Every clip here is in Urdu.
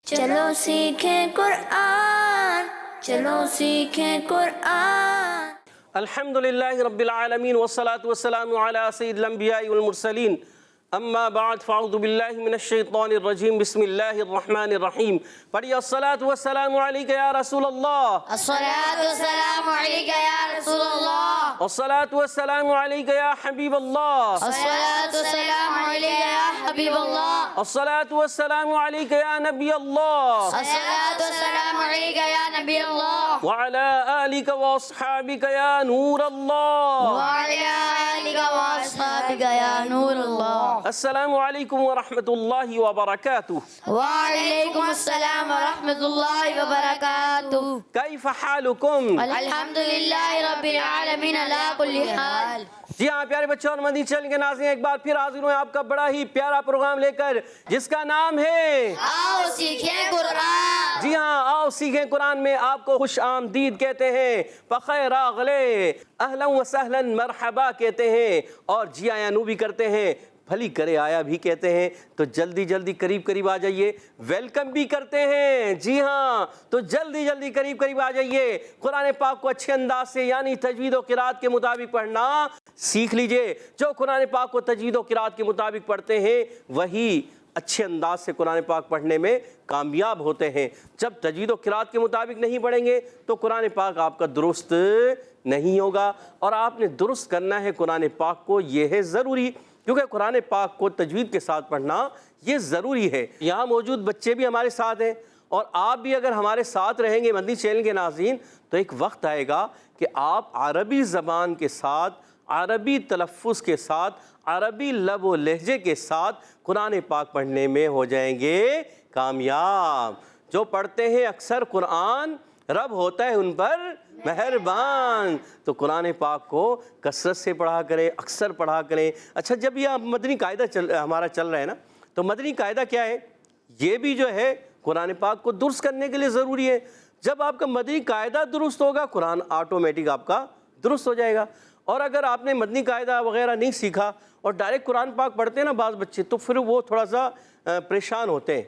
چلو سیکھیں قرآن، چلو سیکھیں قرآن۔ الحمدللہ رب العالمین والصلاة والسلام علی سید الانبیاء والمرسلین، اما بعد فاعوذ باللہ من الشیطان الرجیم، بسم اللہ الرحمن الرحیم۔ پڑھیے الصلاة والسلام علیکہ یا رسول اللہ، الصلاة والسلام علیکہ یا رسول اللہ، الصلاة والسلام علیکہ یا حبیب اللہ، الصلاة والسلام علیکہ یا حبیب اللہ، الصلاة والسلام علیکہ یا نبی اللہ، الصلاة والسلام علیکہ یا نبی اللہ، وعلی آلک واصحابک یا نور اللہ۔ وعلی آلک واصحابک یا نور اللہ۔ السلام علیکم ورحمۃ اللہ وبرکاتہ۔ وعلیکم السلام ورحمۃ اللہ وبرکاتہ۔ کیف حالکم؟ الحمدللہ رب العالمین علی کل حال۔ جی ہاں پیارے بچوں اور مدنی چینل کے ناظرین، ایک بار پھر حاضر ہوئے آپ کا بڑا ہی پیارا پروگرام لے کر، جس کا نام ہے آؤ سیکھیں قرآن۔ جی ہاں آؤ سیکھیں قرآن میں آپ کو خوش آمدید کہتے ہیں، بخیر آغلے، اہلا و سہلا مرحبا کہتے ہیں، اور جی آیا نو بھی کرتے ہیں، بھلی کرے آیا بھی کہتے ہیں۔ تو جلدی جلدی قریب قریب آ جائیے، ویلکم بھی کرتے ہیں۔ جی ہاں تو جلدی جلدی قریب قریب آ جائیے، قرآن پاک کو اچھے انداز سے یعنی تجوید و قرات کے مطابق پڑھنا سیکھ لیجئے۔ جو قرآن پاک کو تجوید و قرات کے مطابق پڑھتے ہیں وہی اچھے انداز سے قرآن پاک پڑھنے میں کامیاب ہوتے ہیں۔ جب تجوید و قرات کے مطابق نہیں پڑھیں گے تو قرآن پاک آپ کا درست نہیں ہوگا، اور آپ نے درست کرنا ہے قرآن پاک کو، یہ ہے ضروری، کیونکہ قرآن پاک کو تجوید کے ساتھ پڑھنا یہ ضروری ہے۔ یہاں موجود بچے بھی ہمارے ساتھ ہیں، اور آپ بھی اگر ہمارے ساتھ رہیں گے مدنی چینل کے ناظرین، تو ایک وقت آئے گا کہ آپ عربی زبان کے ساتھ، عربی تلفظ کے ساتھ، عربی لب و لہجے کے ساتھ قرآن پاک پڑھنے میں ہو جائیں گے کامیاب۔ جو پڑھتے ہیں اکثر قرآن، رب ہوتا ہے ان پر مہربان۔ تو قرآن پاک کو کثرت سے پڑھا کریں، اکثر پڑھا کریں۔ اچھا، جب یہ مدنی قاعدہ ہمارا چل رہا ہے نا، تو مدنی قاعدہ کیا ہے؟ یہ بھی جو ہے قرآن پاک کو درست کرنے کے لیے ضروری ہے۔ جب آپ کا مدنی قاعدہ درست ہوگا، قرآن آٹومیٹک آپ کا درست ہو جائے گا۔ اور اگر آپ نے مدنی قاعدہ وغیرہ نہیں سیکھا اور ڈائریکٹ قرآن پاک پڑھتے ہیں نا بعض بچے، تو پھر وہ تھوڑا سا پریشان ہوتے ہیں۔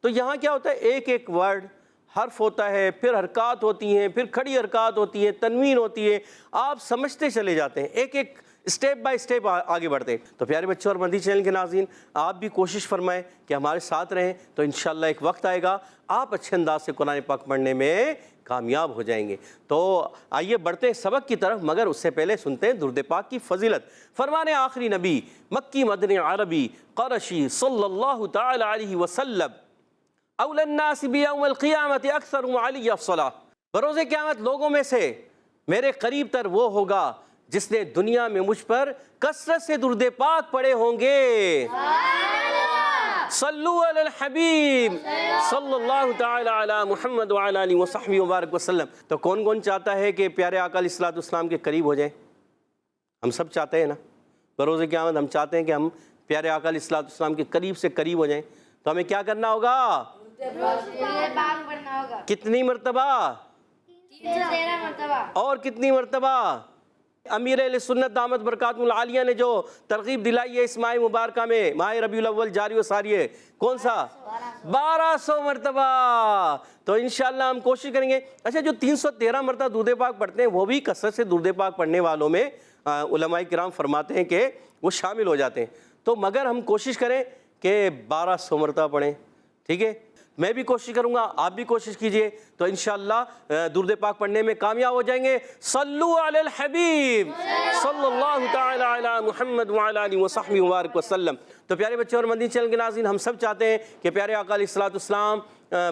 تو یہاں کیا ہوتا ہے، ایک ایک ورڈ، حرف ہوتا ہے، پھر حرکات ہوتی ہیں، پھر کھڑی حرکات ہوتی ہیں، تنوین ہوتی ہے، آپ سمجھتے چلے جاتے ہیں، ایک ایک اسٹیپ بائی اسٹیپ آگے بڑھتے ہیں۔ تو پیارے بچوں اور مدنی چینل کے ناظرین، آپ بھی کوشش فرمائیں کہ ہمارے ساتھ رہیں، تو انشاءاللہ ایک وقت آئے گا آپ اچھے انداز سے قرآن پاک پڑھنے میں کامیاب ہو جائیں گے۔ تو آئیے بڑھتے ہیں سبق کی طرف، مگر اس سے پہلے سنتے ہیں درود پاک کی فضیلت۔ فرمان آخری نبی مکی مدنی عربی قرشی صلی اللہ تعالی علیہ وسلم، اول الناس بیوم القیامت اکثرهم علی الصلاۃ، بروز قیامت لوگوں میں سے میرے قریب تر وہ ہوگا جس نے دنیا میں مجھ پر کثرت سے درود پاک پڑھے ہوں گے۔ صلو علی الحبیب صلی اللہ تعالی علی محمد وعلی آلہ وصحبہ وبارک وسلم۔ تو کون کون چاہتا ہے کہ پیارے آقا علیہ الصلوۃ والسلام کے قریب ہو جائیں؟ ہم سب چاہتے ہیں نا، بروز قیامت ہم چاہتے ہیں کہ ہم پیارے آقا علیہ الصلوۃ والسلام کے قریب سے قریب ہو جائیں۔ تو ہمیں کیا کرنا ہوگا؟ کتنی مرتبہ؟ 313 مرتبہ۔ اور کتنی مرتبہ؟ امیر اہل سنت دامت برکاتہ العالیہ نے جو ترغیب دلائی ہے اس ماہ مبارکہ میں، ماہ ربیع الاول جاری و ساری ہے، کون سا؟ 1200 مرتبہ۔ تو انشاءاللہ ہم کوشش کریں گے۔ اچھا، جو 313 مرتبہ درود پاک پڑھتے ہیں وہ بھی کثرت سے درود پاک پڑھنے والوں میں علماء کرام فرماتے ہیں کہ وہ شامل ہو جاتے ہیں۔ تو مگر ہم کوشش کریں کہ 1200 مرتبہ پڑھیں، ٹھیک ہے؟ میں بھی کوشش کروں گا، آپ بھی کوشش کیجئے، تو انشاءاللہ درود پاک پڑھنے میں کامیاب ہو جائیں گے۔ صلو علی الحبیب صلی اللہ تعالی علی محمد وعلی آلہ وصحبہ وبارک وسلم۔ تو پیارے بچوں اور مدنی چینل کے ناظرین، ہم سب چاہتے ہیں کہ پیارے آقا علیہ الصلوۃ والسلام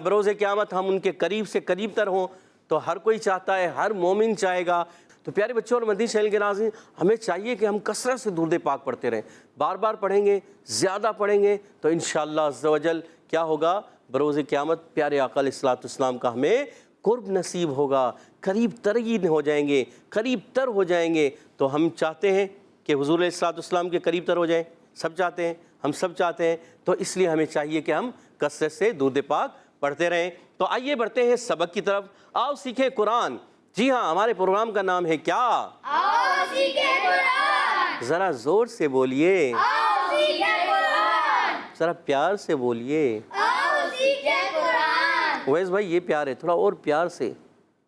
بروز قیامت ہم ان کے قریب سے قریب تر ہوں۔ تو ہر کوئی چاہتا ہے، ہر مومن چاہے گا۔ تو پیارے بچوں اور مدنی چینل کے ناظرین، ہمیں چاہیے کہ ہم کثرت سے درود پاک پڑھتے رہیں، بار بار پڑھیں گے، زیادہ پڑھیں گے، تو انشاءاللہ عز و جل کیا ہوگا؟ بروز قیامت پیارے آقا علیہ الصلوۃ والسلام کا ہمیں قرب نصیب ہوگا، قریب ترین ہو جائیں گے، قریب تر ہو جائیں گے۔ تو ہم چاہتے ہیں کہ حضور علیہ الصلوۃ والسلام کے قریب تر ہو جائیں، سب چاہتے ہیں، ہم سب چاہتے ہیں۔ تو اس لیے ہمیں چاہیے کہ ہم کثرت سے درود پاک پڑھتے رہیں۔ تو آئیے بڑھتے ہیں سبق کی طرف، آؤ سیکھیں قرآن۔ جی ہاں، ہمارے پروگرام کا نام ہے کیا؟ آؤ سیکھیں قرآن۔ ذرا زور سے بولیے، آؤ سیکھیں قرآن۔ ذرا پیار سے بولیے۔ آؤ سیکھیں قرآن۔ اویس بھائی یہ پیار ہے، تھوڑا اور پیار سے.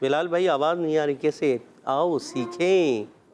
بلال بھائی آواز نہیں آ رہی، کیسے؟ آؤ سیکھیں،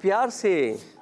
پیار سے،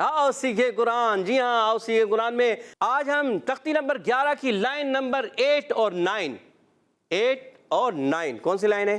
آؤ سیکھے قرآن. جی ہاں، آؤ سیکھے قرآن میں آج ہم تختی نمبر 11 کی لائن نمبر 8 اور 9. 8 اور 9 کون سی لائن ہے؟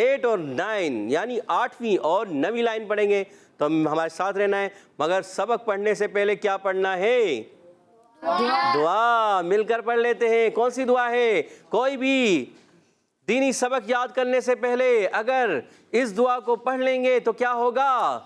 8 اور 9 یعنی 8ویں اور 9ویں لائن پڑھیں گے. تو ہمارے ساتھ رہنا ہے، مگر سبق پڑھنے سے پہلے کیا پڑھنا ہے؟ دعا. مل کر پڑھ لیتے ہیں. کون سی دعا ہے؟ کوئی بھی دینی سبق یاد کرنے سے پہلے اگر اس دعا کو پڑھ لیں گے تو کیا ہوگا؟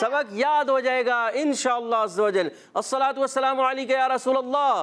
سبق یاد ہو جائے گا انشاءاللہ عز و جل. الصلاۃ والسلام علیک یا رسول اللہ،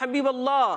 حبیب اللہ.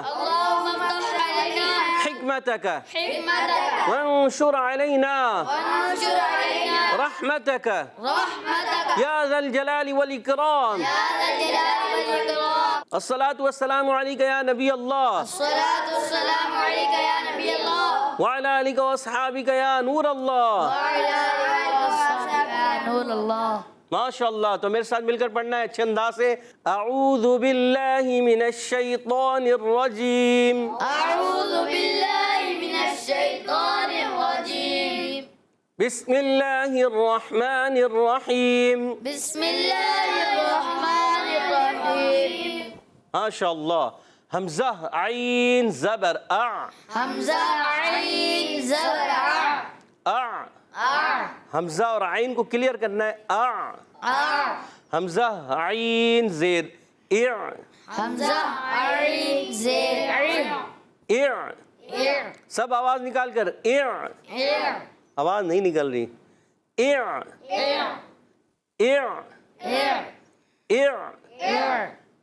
اللهم افتح علينا حکمتک حكمتك وانشر علینا وانشر علينا رحمتک رحمتك یا ذا الجلال والاکرام. يا ذا الجلال والإكرام الصلاۃ والسلام علیک یا نبی اللہ الصلاة والسلام عليك يا نبي الله وعلی آلک واصحابک یا نور اللہ. وعلى آلك وصحبك يا نور الله ماشاءاللہ. تو میرے ساتھ مل کر پڑھنا ہے اچھے انداز سے. اعوذ باللہ من الشیطان الرجیم أعوذ بالله من الشيطان الرجيم بسم اللہ الرحمن الرحیم. بسم الله الرحمن الرحيم ماشاءاللہ. حمزہ عین زبر اع حمزة عين زبر اع. أع حمزہ اور عین کو کلیئر کرنا ہے. اع. أع حمزہ عین زیر اع حمزة عين زير عين اع. إع سب آواز نکال کر اع. إع آواز نہیں نکل رہی. اع إع اع إع اع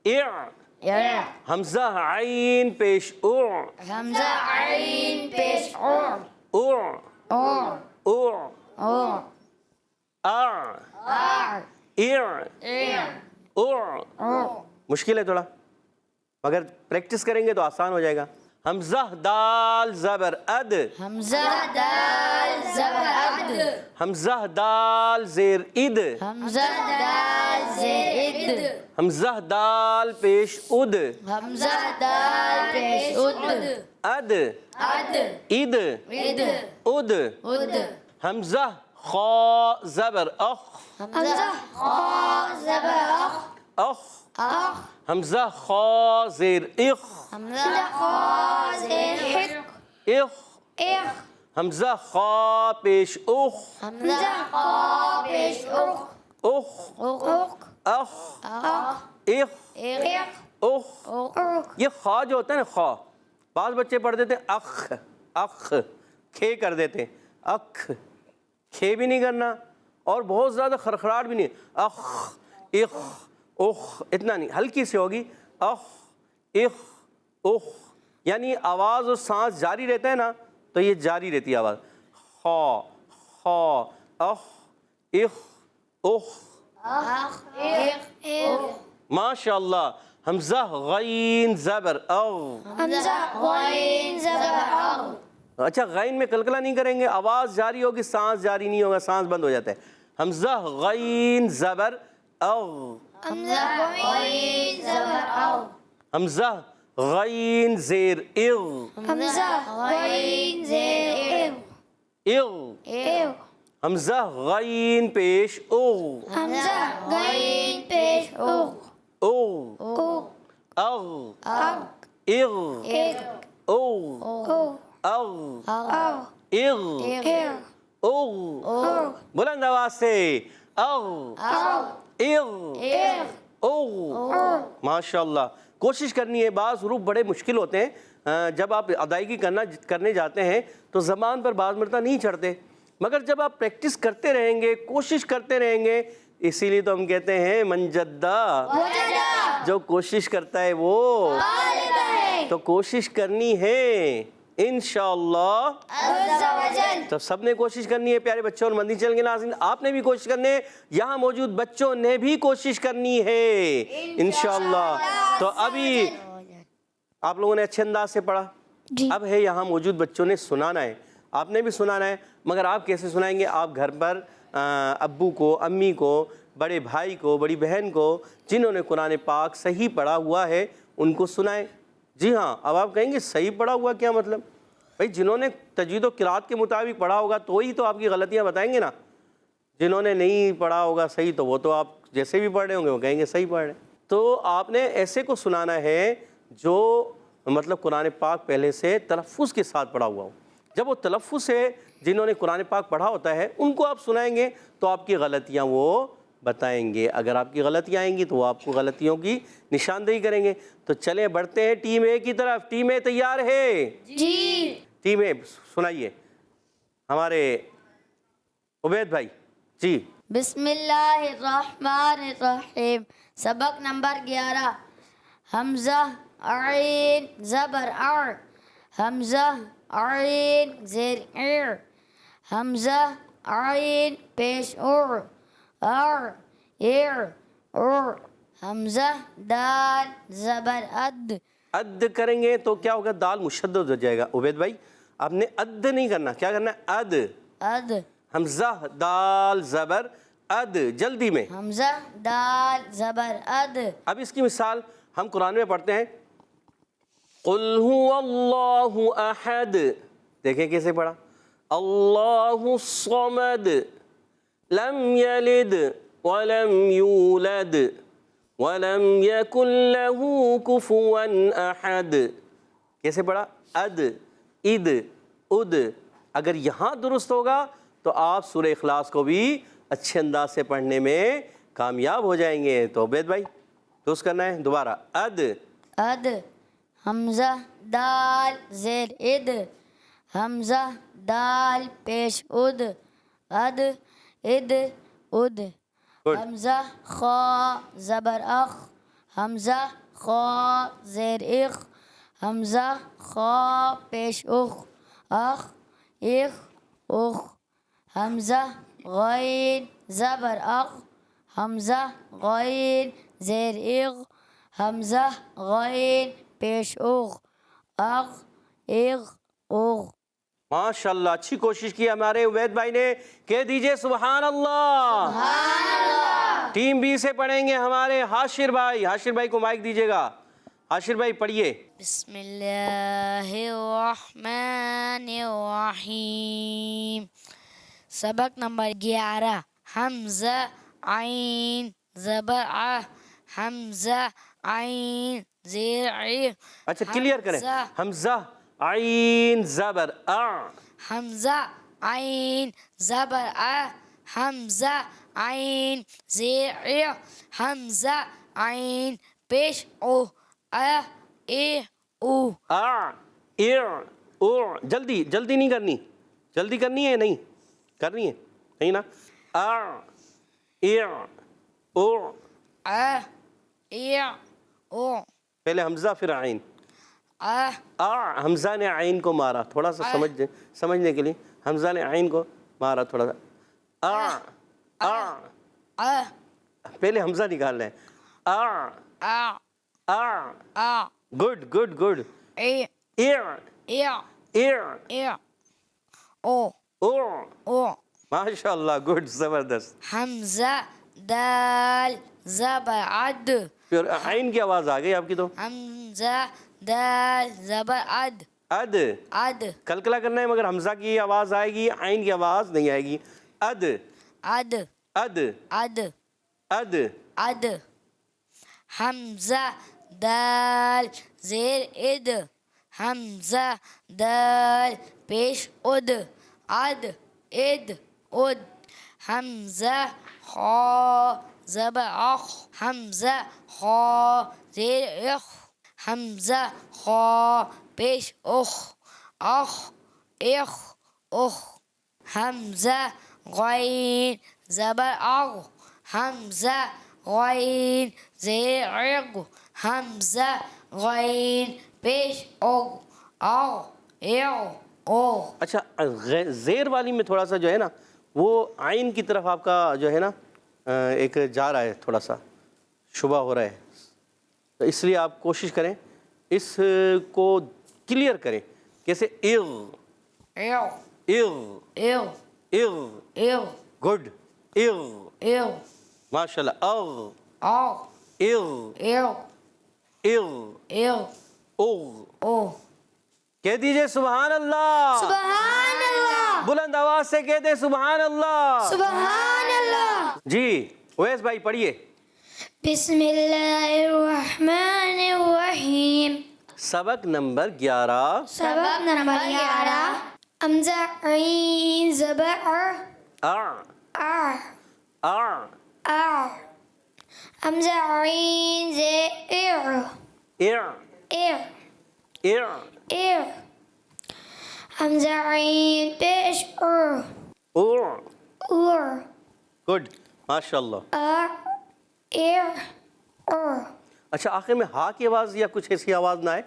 إع اع. إع حمزہ عین پیش اع حمزة عين بيش أع اع أع اع أع اع أع اع إع اع. أع مشکل ہے تھوڑا، مگر پریکٹس کریں گے تو آسان ہو جائے گا. حمزہ دال زبر اد حمزة دال زبر أد حمزہ دال زیر اد حمزة دال زير إد حمزہ دال پیش اد حمزة دال بيش أد اد أد اد إد اد. أد حمزہ خا زبر اخ حمزة خا زبر أخ اخ. أخ حمزہ خا زیر اخ حمزة خا زير حق اخ. إخ حمزہ خا پیش اخ حمزة خا بيش أخ اخ أخ اخ أخ اخ إخ اخ. أخ یہ خا جو ہوتا ہے نا، خا بعض بچے پڑھ دیتے ہیں اخ اخ، کھے کر دیتے ہیں. اخ کھے بھی نہیں کرنا اور بہت زیادہ خرخراٹ بھی نہیں. اخ اخ اخ اتنا نہیں، ہلکی سی ہوگی. اخ اخ اخ یعنی آواز اور سانس جاری رہتا ہے نا، تو یہ جاری رہتی ہے آواز. خا خا اخ اخ اخ. أخ إخ إخ ماشاءاللہ. حمزہ غین زبر او. حمزة غين زبر أغ اچھا غین میں کلکلا نہیں کریں گے، آواز جاری ہوگی، سانس جاری نہیں ہوگا، سانس بند ہو جاتا ہے. حمزہ غین زبر او. حمزة غين زبر أغ حمزہ غین زیر اغ حمزة غين زير إغ اغ. إغ حمزہ غین پیش اغ حمزة غين بيش أغ اغ. أغ اغ أغ اغ إغ اغ أغ اغ أغ اغ إغ اغ. أغ بلند آواز سے اغ أغ اغ إغ اغ. ماشاءاللہ. کوشش کرنی ہے. بعض حروف بڑے مشکل ہوتے ہیں، جب آپ ادائیگی کرنے جاتے ہیں تو زبان پر بعض مرتبہ نہیں چڑھتے، مگر جب آپ پریکٹس کرتے رہیں گے، کوشش کرتے رہیں گے، اسی لیے تو ہم کہتے ہیں من جدہ، جو کوشش کرتا ہے وہ. تو کوشش کرنی ہے انشاءاللہ. تو سب نے کوشش کرنی ہے پیارے بچوں، اور مدنی چینل کے ناظرین آپ نے بھی کوشش کرنی ہے، یہاں موجود بچوں نے بھی کوشش کرنی ہے انشاءاللہ. تو ابھی آپ لوگوں نے اچھے انداز سے پڑھا، اب ہے یہاں موجود بچوں نے سنانا ہے، آپ نے بھی سنانا ہے. مگر آپ کیسے سنائیں گے؟ آپ گھر پر ابو کو، امی کو، بڑے بھائی کو، بڑی بہن کو جنہوں نے قرآن پاک صحیح پڑھا ہوا ہے ان کو سنائیں. جی ہاں. اب آپ کہیں گے صحیح پڑھا ہوا کیا مطلب؟ بھائی جنہوں نے تجوید و قرات کے مطابق پڑھا ہوگا تو ہی تو آپ کی غلطیاں بتائیں گے نا. جنہوں نے نہیں پڑھا ہوگا صحیح تو وہ تو آپ جیسے بھی پڑھ رہے ہوں گے وہ کہیں گے صحیح پڑھ رہے ہیں. تو آپ نے ایسے کو سنانا ہے جو مطلب قرآن پاک پہلے سے تلفظ کے ساتھ پڑھا ہوا ہو. جب وہ تلفظ سے جنہوں نے قرآن پاک پڑھا ہوتا ہے ان کو آپ سنائیں گے تو آپ کی غلطیاں وہ بتائیں گے. اگر آپ کی غلطیاں آئیں گی تو وہ آپ کو غلطیوں کی نشاندہی کریں گے. تو چلیں بڑھتے ہیں ٹیم اے کی طرف. ٹیم اے تیار ہے؟ جی. ٹیم اے سنائیے ہمارے عبید بھائی. جی. بسم اللہ الرحمن الرحیم. سبق نمبر 11. حمزہ عین زبر ار، حمزہ عین زیر ار، حمزہ عین پیش ار ار، حمزہ دال زبر اد. اد کریں گے تو کیا ہوگا؟ دال مشدد ہو جائے گا. عبید بھائی آپ نے اد نہیں کرنا، کیا کرنا ہے؟ اد. اد. حمزہ دال زبر اد. جلدی میں. حمزہ دال زبر اد. اب اس کی مثال ہم قرآن میں پڑھتے ہیں قل هو اللہ احد. دیکھیں کیسے پڑھا. اللہ الصمد لم یلد ولم یولد ولم یکن له کفوا احد. کیسے پڑھا؟ اد، اد، اد. اگر یہاں درست ہوگا تو آپ سورہ اخلاص کو بھی اچھے انداز سے پڑھنے میں کامیاب ہو جائیں گے. تو عبید بھائی درست کرنا ہے دوبارہ. اد. اد. حمزہ دال زیر اد، حمزہ دال پیش اد، اد اد اد. Good. حمزہ خا زبر اخ، حمزہ خا زیر اخ، حمزہ خا پیش اخ، اخ اخ اخ. حمزہ غین زبر اخ، حمزہ غین زیر اغ، حمزہ غین پیش اغ، اغ اغ اغ. ماشاءاللہ اچھی کوشش کی ہمارے عبید بھائی نے. کہہ دیجئے سبحان اللہ. ٹیم بی سے پڑھیں گے ہمارے حاشر بھائی. حاشر بھائی کو مائک دیجئے گا. حاشر بھائی پڑھیے. بسم اللہ الرحمن الرحیم. سبق نمبر 11. حمزہ عین زبر ع، حمزہ عین زیر ع. اچھا کلیئر کریں. حمزہ عین زبر ا، حمزہ عین زبر ع، حمزہ عین زیر ع، حمزہ عین پیش او، ا اے او. ا ا او. جلدی جلدی نہیں کرنی. جلدی کرنی ہے نہیں کرنی ہے نہیں نا. ا ا او. ا اے او. پہلے حمزہ پھر عین. ا حمزہ نے عین کو مارا. تھوڑا سا سمجھنے کے لیے حمزہ نے عین کو مارا تھوڑا سا. پہلے حمزہ نکالنا ہے. Good good good. ماشاء اللہ گڈ زبردست. حمزہ دال زبر عد، پھر عین کی آواز آ گئی آپ کی. تو حمزہ دال زبر عد. اد. عد. کلکلا کرنا ہے مگر حمزہ کی آواز آئے گی، عین کی آواز نہیں آئے گی. اد عد. اد عد. اد. عد. حمزہ دال زیر اد، حمزہ دال پیش اد، عد اد اد. حمزہ خا زبر اخ، حمزہ خا زیر اخ، حمزہ خا پیش اخ، اخ اخ اخ. حمزہ غین زبر اغ، حمزہ غین زیر اغ، حمزہ غین پیش اغ، اغ اچھا زیر والی میں تھوڑا سا جو ہے نا وہ عین کی طرف آپ کا جو ہے نا ایک جا رہا ہے، تھوڑا سا شبہ ہو رہا ہے، تو اس لیے آپ کوشش کریں اس کو کلیئر کریں. کیسے؟ گڈ. ماشاء اللہ. کہہ دیجئے سبحان اللہ. سبحان اللہ. بلند آواز سے کہہ دیں سبحان اللہ. سبحان اللہ. جی اویس بھائی پڑھیے. بسم اللہ الرحمن الرحیم. سبق نمبر 11. سبق نمبر 11. حمزہ عین زبر حمزہ عین زیر حمزہ عین پیش گڈ ماشاء اللہ. اچھا آخر میں ہا کی آواز یا کچھ ایسی آواز نہ آئے.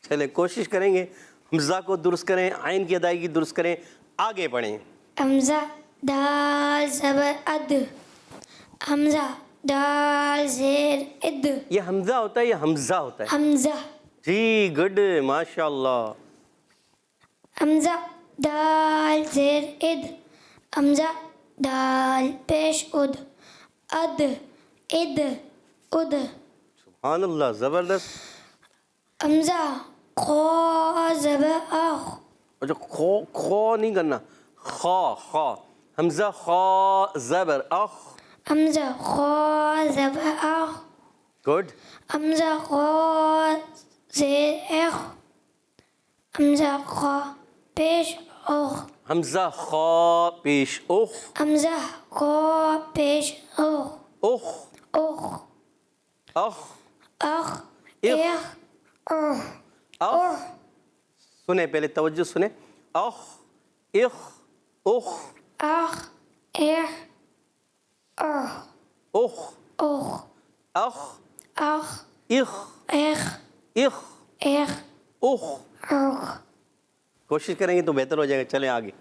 چلے کوشش کریں گے حمزہ کو درست کریں، عین کی ادائیگی درست کریں. آگے بڑھیں. حمزہ دال زبر اد حمزہ دال زیر اد یہ حمزہ ہوتا ہے یا حمزہ ہوتا ہے؟ حمزہ. جی گڈ ماشاء اللہ. حمزہ دال زیر اد حمزہ دال پیش اد اد اد اد. سبحان اللہ زبردست. حمزہ خا زبر اخ اچھا خو نہیں کرنا، خا. حمزہ خا زبر اخ. حمزہ خا زبر اخ. گڈ. حمزہ خا زیر اخ حمزہ خا پیش اخ حمزہ خا پیش اخ. حمزہ خا پیش اخ اخ اخ اخ اخ اخ. اخ اخ سنیں، پہلے توجہ سنیں. اخ اخ اخ اخ اخ اخ اخ اخ اخ اخ اخ اخ اخ اخ اخ. اخ. کوشش کریں گے تو بہتر ہو جائے گا. چلیں آگے.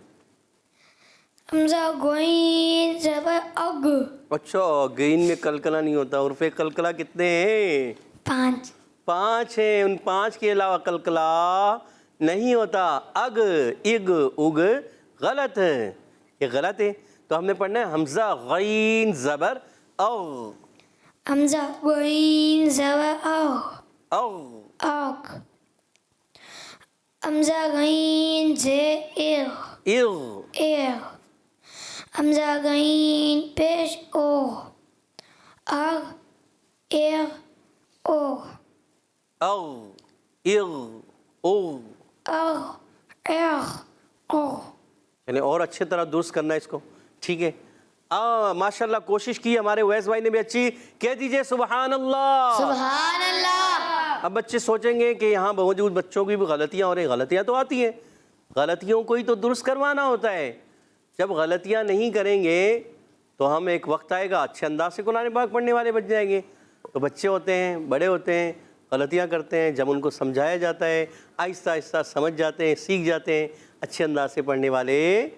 حمزہ غین زبر اگ اچھا گین میں کلکلا نہیں ہوتا. عرف کلکلا کتنے ہیں؟ 5. 5 ہیں. ان 5 کے علاوہ کلکلا نہیں ہوتا. اگ اگ اگ غلط ہے، یہ غلط ہے. تو ہم نے پڑھنا ہے حمزہ غین زبر او. حمزہ غین زبر اغ او. اغ. حمزہ غین زیر اغ. اغ. حمزہ غین پیش او اغ اغ او او اغ او. اغ اغ او. یعنی اور اچھے طرح درست کرنا ہے اس کو. ٹھیک ہے. ماشاء اللہ کوشش کی ہمارے اویس بھائی نے بھی اچھی. کہہ دیجئے سبحان اللہ. سبحان اللہ. اب بچے سوچیں گے کہ یہاں موجود بچوں کی بھی غلطیاں ہو رہی. غلطیاں تو آتی ہیں، غلطیوں کو ہی تو درست کروانا ہوتا ہے. جب غلطیاں نہیں کریں گے تو ہم ایک وقت آئے گا اچھے انداز سے قرآن پاک پڑھنے والے بن جائیں گے. تو بچے ہوتے ہیں، بڑے ہوتے ہیں، غلطیاں کرتے ہیں. جب ان کو سمجھایا جاتا ہے آہستہ آہستہ سمجھ جاتے ہیں، سیکھ جاتے ہیں، اچھے انداز سے پڑھنے والے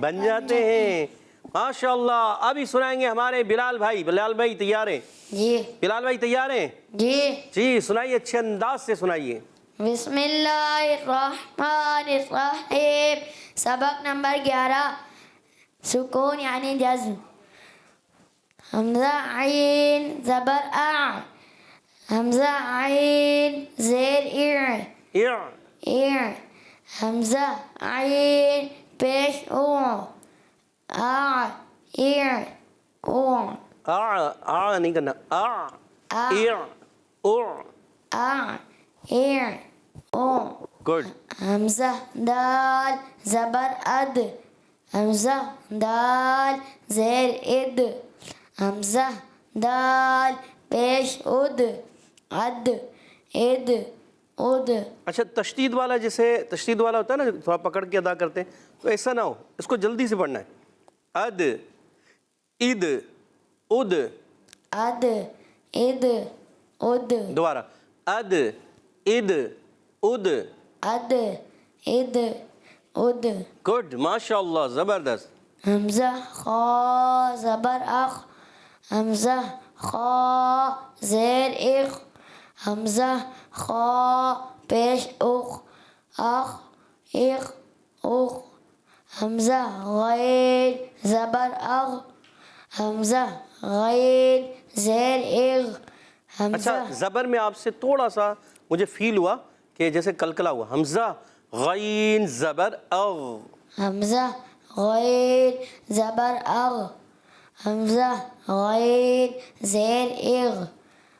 بن جاتے ہیں. ماشاء اللہ. ابھی سنائیں گے ہمارے بلال بھائی. بلال بھائی تیار ہیں؟ جی بلال بھائی تیار ہیں؟ جی. جی سنائیے، اچھے انداز سے سنائیے. بسم اللہ الرحمن الرحیم. سبق نمبر 11 سکون یعنی جزم. حمزہ عین زبر اع حمزہ عین زیر اع اع. حمزہ عین پیش او اع اع او. آ نہیں کرنا. اع او. اع اع او. گڈ. حمزہ دال زبر اد حمزہ دال زیر اد حمزہ دال پیش اد اد اد اد. اچھا تشدید والا، جیسے تشدید والا ہوتا ہے نا تھوڑا پکڑ کے ادا کرتے ہیں، تو ایسا نہ ہو، اس کو جلدی سے پڑھنا ہے. اد اد اد اد اد اد دوبارہ اد اد اد. اد اد اد. گڈ ماشاء اللہ زبردست. حمزہ خا زبر اخ. حمزہ خا زیر اخ. حمزہ خا پیش اخ. اخ اخ اخ. حمزہ غین زبر اغ. حمزہ غین زیر اغ. حمزہ اچھا زبر میں آپ سے تھوڑا سا مجھے فیل ہوا کہ جیسے کلکلا ہوا. حمزہ غین زبر اغ. حمزہ غین زبر اغ. حمزہ غین زیر اغ.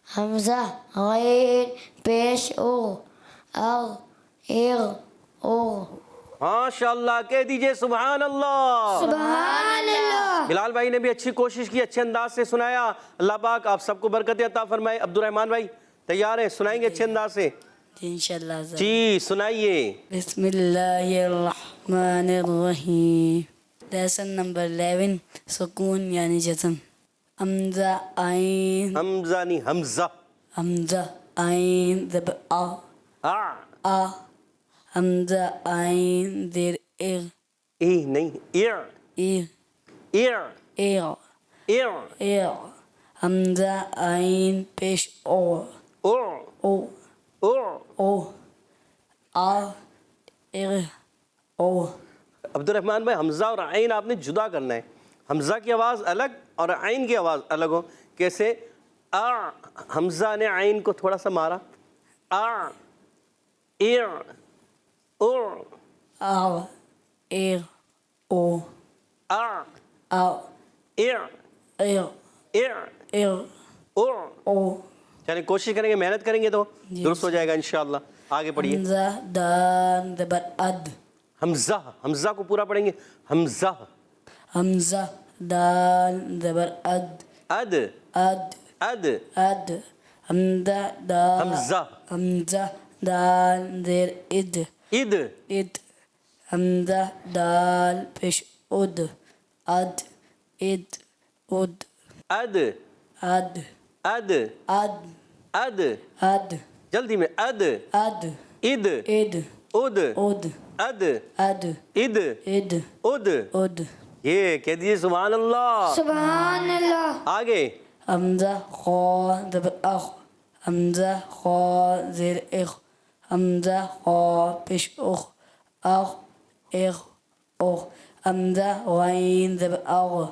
حمزہ غین پیش اغ. اغ اغ اغ. ماشاء اللہ کہہ دیجئے سبحان اللہ. سبحان اللہ. بلال بھائی نے بھی اچھی کوشش کی, اچھے انداز سے سنایا. اللہ پاک آپ سب کو برکت عطا فرمائے. عبد الرحمن بھائی تیار ہیں, سنائیں گے اچھے انداز سے؟ انشاءاللہ. جی سنائیے. بسم اللہ الرحمن الرحیم. لیسن نمبر 11 سکون یعنی جزم. حمزہ عین. حمزہ نہیں حمزہ. حمزہ عین زبر آ. آ. آ. حمزہ عین زیر اغ. ای نہیں ایر. ایر ایر. اغ ایر. اغ. حمزہ عین پیش او. او. او او. او. آ اغ او. عبد الرحمن بھائی حمزہ اور عین آپ نے جدا کرنا ہے. حمزہ کی آواز الگ اور عین کی آواز الگ ہو. کیسے؟ آ. حمزہ نے عین کو تھوڑا سا مارا. آ. ایر. او. آ اغ او. آ. آ ایر. اغ ایر. اغ او. او. یعنی کوشش کریں گے, محنت کریں گے تو درست ہو جائے گا انشاءاللہ. آگے پڑھیے. حمزہ دال زبر اد. حمزہ. حمزہ کو پورا پڑھیں گے. حمزہ. حمزہ دال زبر اد. اد. اد اد. اد. حمزہ دال. حمزہ. حمزہ دال زیر اد. اد. اد. حمزہ دال پیش اد. اد اد اد. اد. اد اد. اد اد. اد. جلدی میں. اد. اد اد. اد اد. اد اد. اد اد. اد اد. اد. یہ کہہ دیجیے سبحان اللہ. سبحان اللہ. آگے. حمزہ خا زبر اخ. حمزہ خا زیر اخ. حمزہ خا پیش اخ. اخ اخ اخ. حمزہ غین زبر اغ.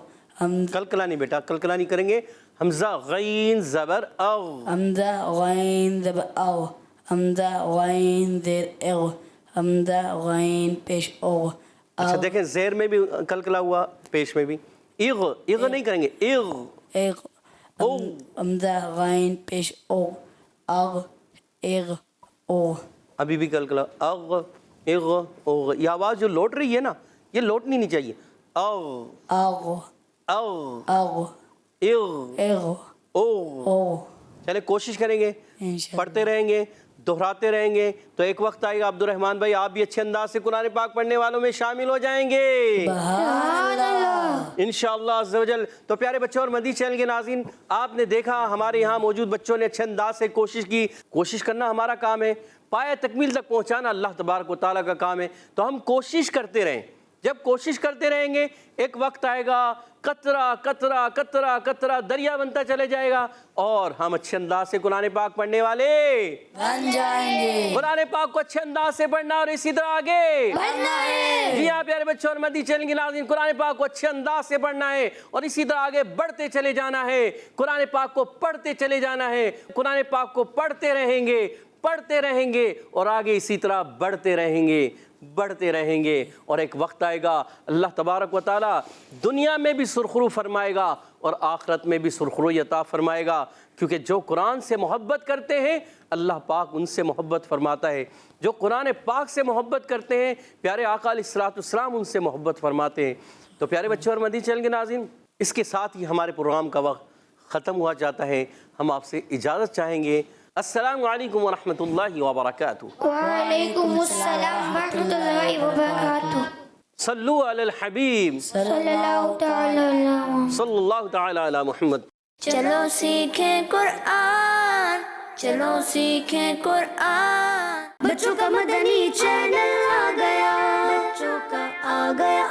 کلکلا نہیں بیٹا, کلکلا نہیں کریں گے. حمزہ غین زبر اغ. حمزہ غین زبر اغ. حمزہ غین زیر اغ. حمزہ غین پیش اغ. اچھا دیکھیں زیر میں بھی کلکلا ہوا, پیش میں بھی. اغ. اغ نہیں کریں گے. اغ. اغ. حمزہ غین پیش اغ. اغ اغ او. ابھی بھی کلکلا. اغ اغ اغ. یہ آواز جو لوٹ رہی ہے نا, یہ لوٹنی نہیں چاہیے. اغ. اغ اغ. اغ اغ. اغ او. او. چلے کوشش کریں گے, پڑھتے رہیں گے, دہراتے رہیں گے, تو ایک وقت آئے گا عبد الرحمن بھائی آپ بھی اچھے انداز سے قرآن پاک پڑھنے والوں میں شامل ہو جائیں گے انشاءاللہ عز و جل. تو پیارے بچوں اور مدی چینل کے ناظرین, آپ نے دیکھا ہمارے یہاں موجود بچوں نے اچھے انداز سے کوشش کی. کوشش کرنا ہمارا کام ہے, پایہ تکمیل تک پہنچانا اللہ تبارک و تعالیٰ کا کام ہے. تو ہم کوشش کرتے رہیں. جب کوشش کرتے رہیں گے ایک وقت آئے گا قطرہ قطرہ قطرہ قطرہ دریا بنتا چلے جائے گا, اور ہم اچھے انداز سے قرآن پاک پڑھنے والے بن جائیں گے. قرآن پاک کو اچھے انداز سے پڑھنا اور اسی طرح آگے بننا ہے. جی ہاں پیارے بچوں اور مدی چینل کے ناظرین, قرآن پاک کو اچھے انداز سے پڑھنا ہے اور اسی طرح آگے بڑھتے چلے جانا ہے. قرآن پاک کو پڑھتے چلے جانا ہے. قرآن پاک کو پڑھتے رہیں گے, پڑھتے رہیں گے, اور آگے اسی طرح بڑھتے رہیں گے, بڑھتے رہیں گے. اور ایک وقت آئے گا اللہ تبارک و تعالیٰ دنیا میں بھی سرخرو فرمائے گا اور آخرت میں بھی سرخرو عطا فرمائے گا, کیونکہ جو قرآن سے محبت کرتے ہیں اللہ پاک ان سے محبت فرماتا ہے. جو قرآن پاک سے محبت کرتے ہیں پیارے آقا علیہ الصلوۃ والسلام ان سے محبت فرماتے ہیں. تو پیارے بچوں اور مدی چینل کے ناظرین, اس کے ساتھ ہی ہمارے پروگرام کا وقت ختم ہوا جاتا ہے. ہم آپ سے اجازت چاہیں گے. السلام علیکم ورحمۃ اللہ وبرکاتہ. وعلیکم السلام ورحمۃ اللہ وبرکاتہ. صلو علی الحبیب صلی اللہ تعالی علیہ وسلم. صلی اللہ تعالی علی محمد. چلو سیکھیں قرآن، چلو سیکھیں قرآن. بچوں کا مدنی چینل آ گیا، بچوں کا آ گیا